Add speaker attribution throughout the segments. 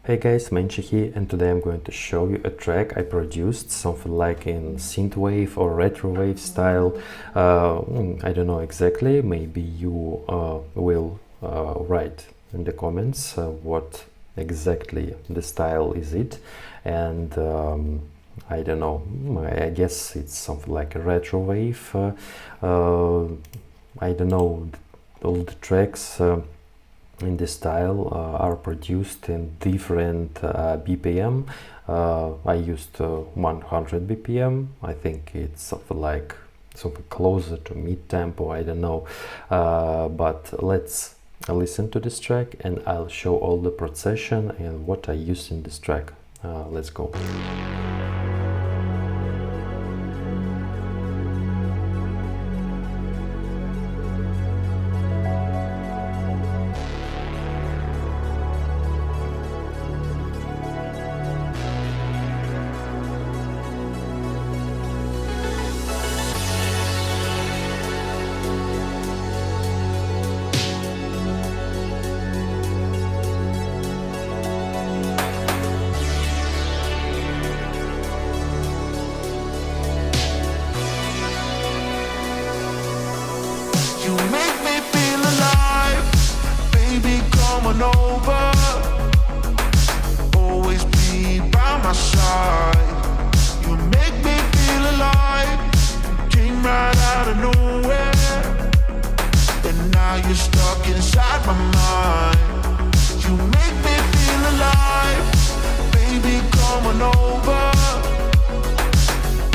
Speaker 1: Hey guys, Menchi here, and today I'm going to show you a track I produced, something like in synthwave or retrowave style. I don't know exactly, maybe you will write in the comments what exactly the style is it, and I don't know, I guess it's something like a retrowave. I don't know, all the tracks in this style are produced in different BPM. I used 100 BPM. I think it's something like something closer to mid tempo. I don't know, but let's listen to this track and I'll show all the procession and what I used in this track. Let's go.
Speaker 2: You make me feel alive, baby, come on over. Always be by my side. You make me feel alive, came right out of nowhere, and now you're stuck inside my mind. You make me feel alive, baby, come on over.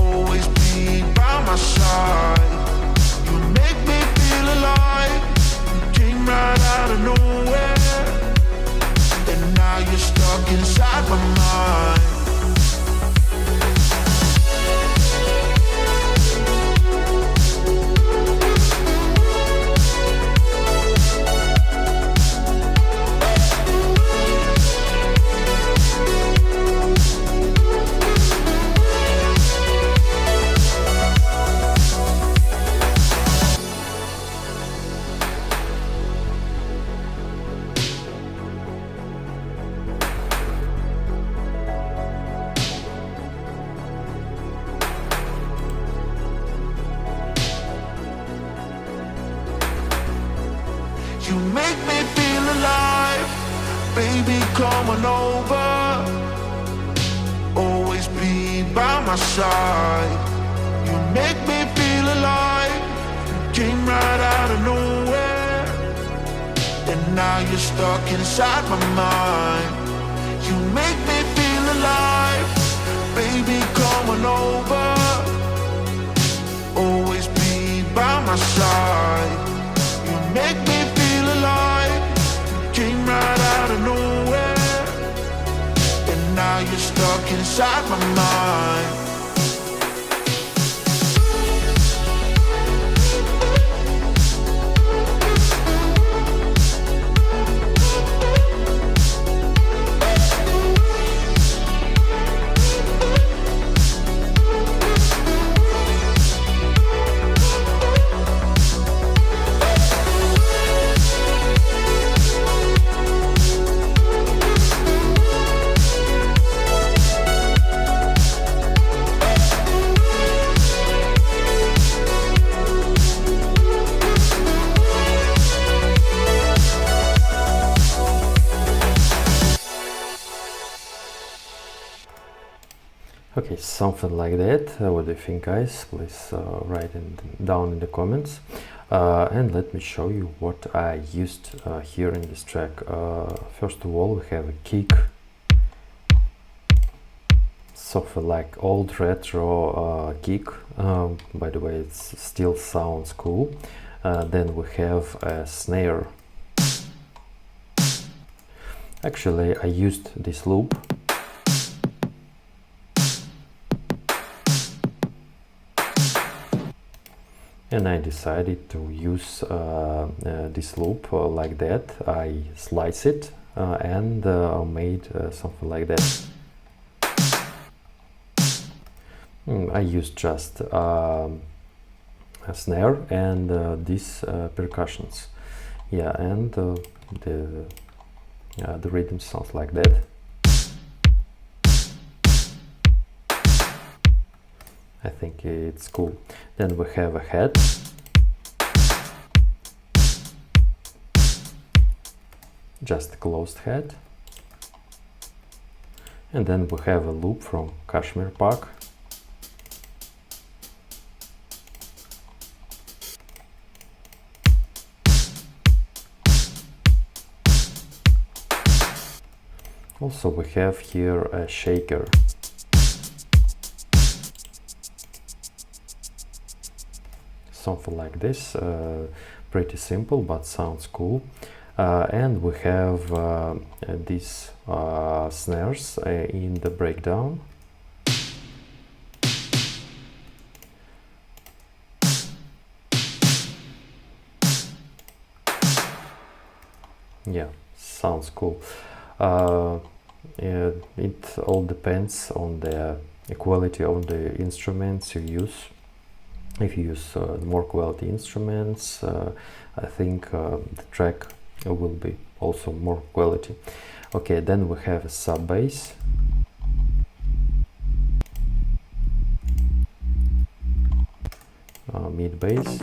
Speaker 2: Always be by my side. You make me feel alive, you came right out of nowhere, and now you're stuck inside my mind. You make me feel alive, baby, come on over. Always be by my side. You make me feel alive, you came right out of nowhere, and now you're stuck inside my mind. You make me feel alive, baby, come on over. Always be by my side. You make me feel alive, came right out of nowhere, and now you're stuck inside my mind.
Speaker 1: Okay, something like that. What do you think, guys? Please write it down in the comments. And let me show you what I used here in this track. First of all, we have a kick, something like old retro kick. By the way, it still sounds cool. Then we have a snare. Actually, I used this loop. And I decided to use this loop like that. I slice it and made something like that. I used just a snare and these percussions. Yeah, and the rhythm sounds like that. I think it's cool. Then we have a head. Just a closed head. And then we have a loop from Kashmir Park. Also we have here a shaker. Something like this, pretty simple but sounds cool. And we have these snares in the breakdown. Yeah, sounds cool. It all depends on the quality of the instruments you use. If you use more quality instruments, I think the track will be also more quality. Okay, then we have a sub bass. Mid bass.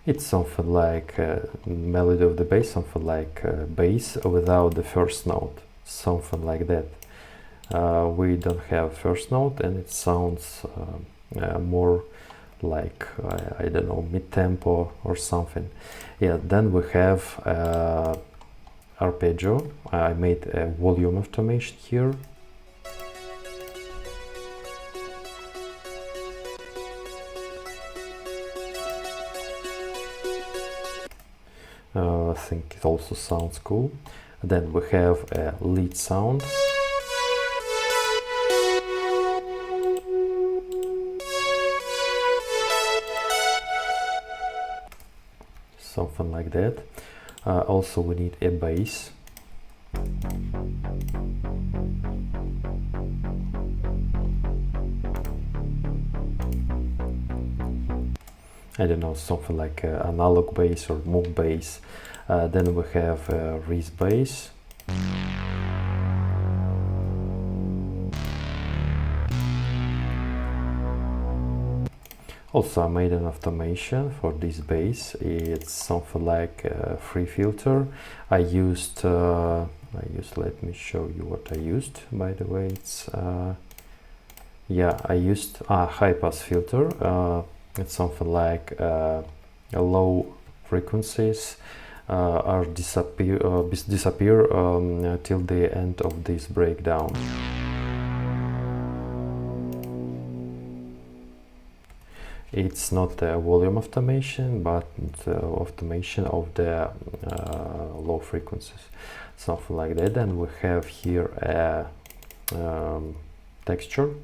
Speaker 1: It's something like melody of the bass, something like bass without the first note, something like that. We don't have first note and it sounds more like I don't know, mid-tempo or something. Yeah, then we have arpeggio. I made a volume automation here. I think it also sounds cool. Then we have a lead sound. Something like that. Also we need a bass. I don't know, something like analog bass or Moog bass. Then we have Reese bass. Also I made an automation for this bass. It's something like a free filter. I used, let me show you what I used, by the way. It's, yeah, I used a high pass filter. It's something like low frequencies are disappear till the end of this breakdown. It's not a volume automation, but automation of the low frequencies, something like that. And we have here a texture.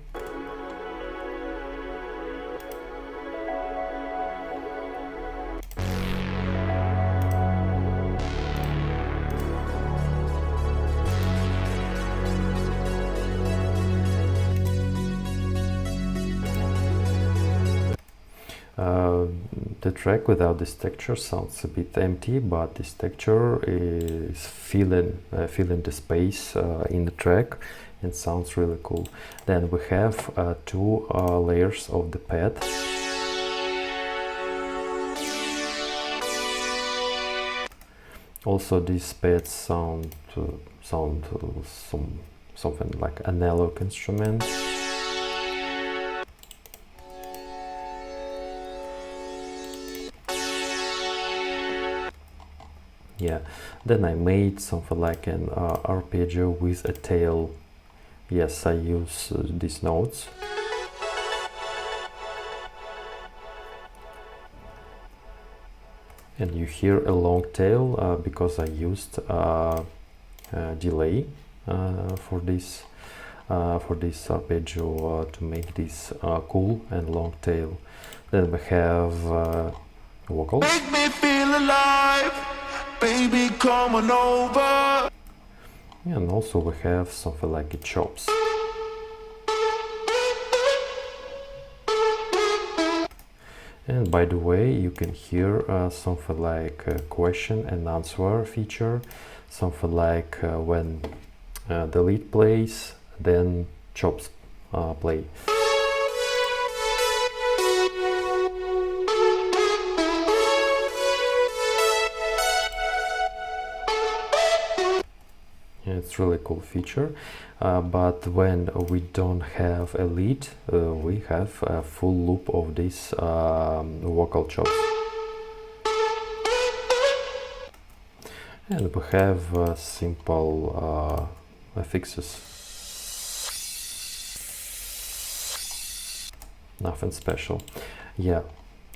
Speaker 1: The track without this texture sounds a bit empty, but this texture is filling the space in the track and sounds really cool. Then we have two layers of the pad. Also these pads sound something like analog instrument. Yeah, then I made something like an arpeggio with a tail. Yes, I use these notes. And you hear a long tail because I used delay for this arpeggio to make this cool and long tail. Then we have vocals.
Speaker 2: Make me feel alive, baby, come on over.
Speaker 1: And also we have something like a chops. And by the way, you can hear something like a question and answer feature, something like when the lead plays, then chops play. It's really cool feature, but when we don't have a lead, we have a full loop of these vocal chops. And we have simple fixes. Nothing special. Yeah.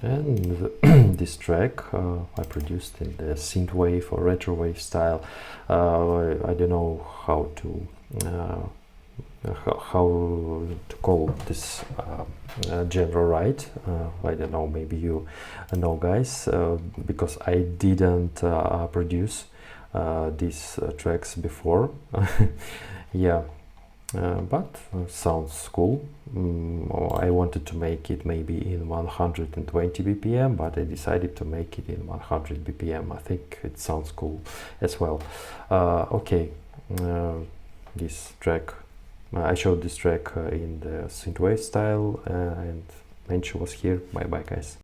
Speaker 1: And this track I produced in the Synthwave or Retrowave style. I don't know how to call this genre right. I don't know, maybe you know, guys, because I didn't produce these tracks before. Yeah. But sounds cool. I wanted to make it maybe in 120 BPM, but I decided to make it in 100 BPM. I think it sounds cool as well. Okay, this track, I showed this track in the Synthwave style, and Menchu was here. Bye bye, guys.